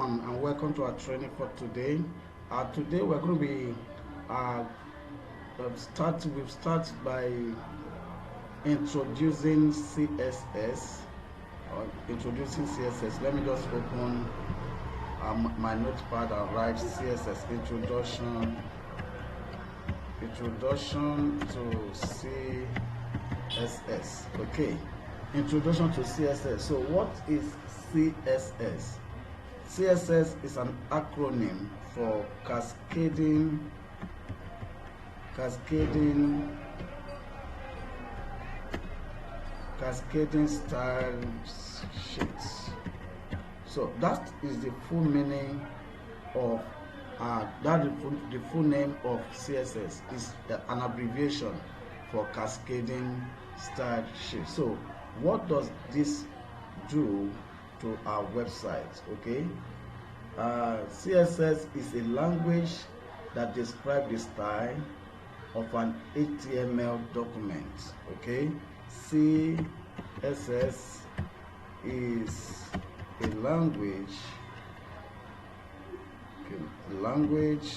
everyone, and welcome to our training for today. Today we're going to be we've started by introducing CSS. Let me just open my notepad and write CSS introduction to CSS. Okay, introduction to CSS. So what is CSS? CSS is an acronym for cascading style sheets. So that is the full meaning of the full name of CSS is an abbreviation for cascading style sheet. So what does this do to our website? Okay, CSS is a language that describes the style of an HTML document. Okay, CSS is a language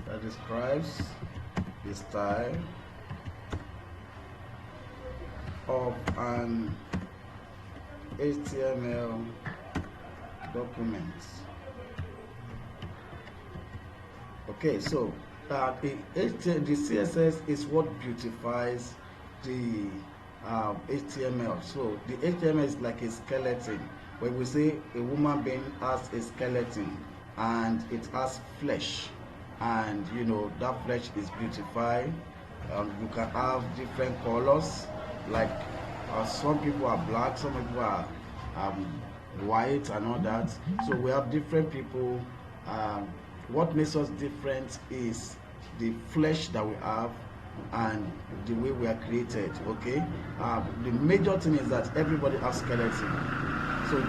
that describes the style of an HTML document. Okay, so the CSS is what beautifies the HTML. So the HTML is like a skeleton. When we say a woman being has a skeleton and it has flesh, and you know that flesh is beautified. You can have different colors, like some people are black, some people are white and all that. So we have different people. What makes us different is the flesh that we have and the way we are created. Okay, the major thing is that everybody has skeleton. So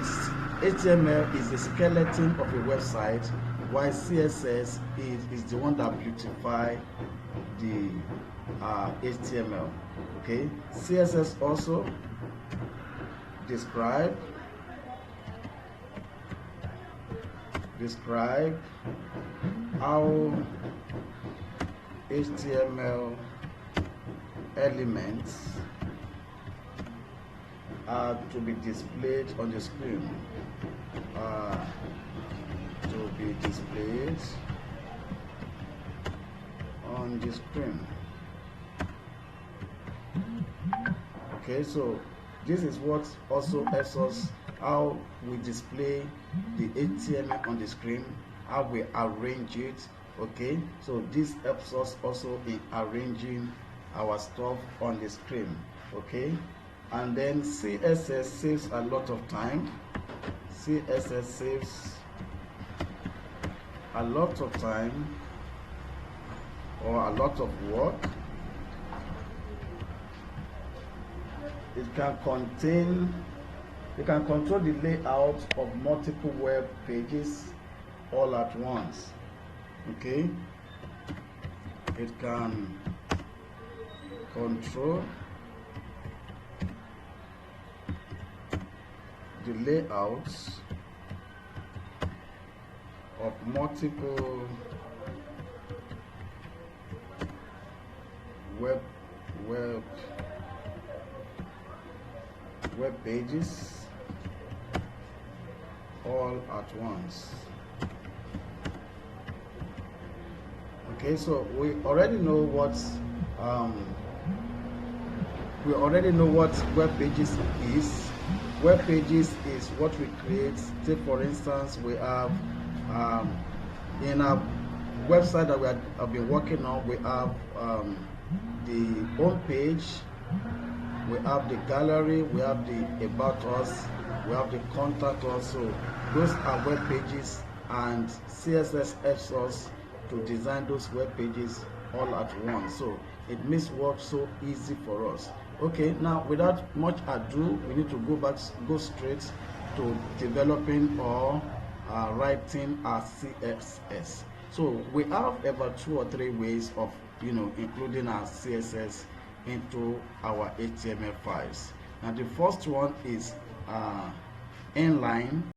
HTML is the skeleton of a website, while CSS is the one that beautify the HTML. Okay, CSS also describe how HTML elements are to be displayed on the screen. Okay, so this is what also helps us how we display the HTML on the screen, how we arrange it. Okay, so this helps us also in arranging our stuff on the screen. Okay, and then CSS saves a lot of time. CSS saves a lot of time or a lot of work. You can control the layout of multiple web pages all at once. Okay, it can control the layouts of multiple web pages all at once. Okay, so we already know what web pages is. Web pages is what we create. Say for instance, we have in our website that we have been working on, we have the home page, we have the gallery, we have the about us, we have the contact us. So those are web pages, and CSS helps us to design those web pages all at once. So it makes work so easy for us. Okay, now without much ado, we need to go straight to developing or writing our CSS. So we have about 2 or 3 ways of including our CSS into our HTML files. Now the first one is inline.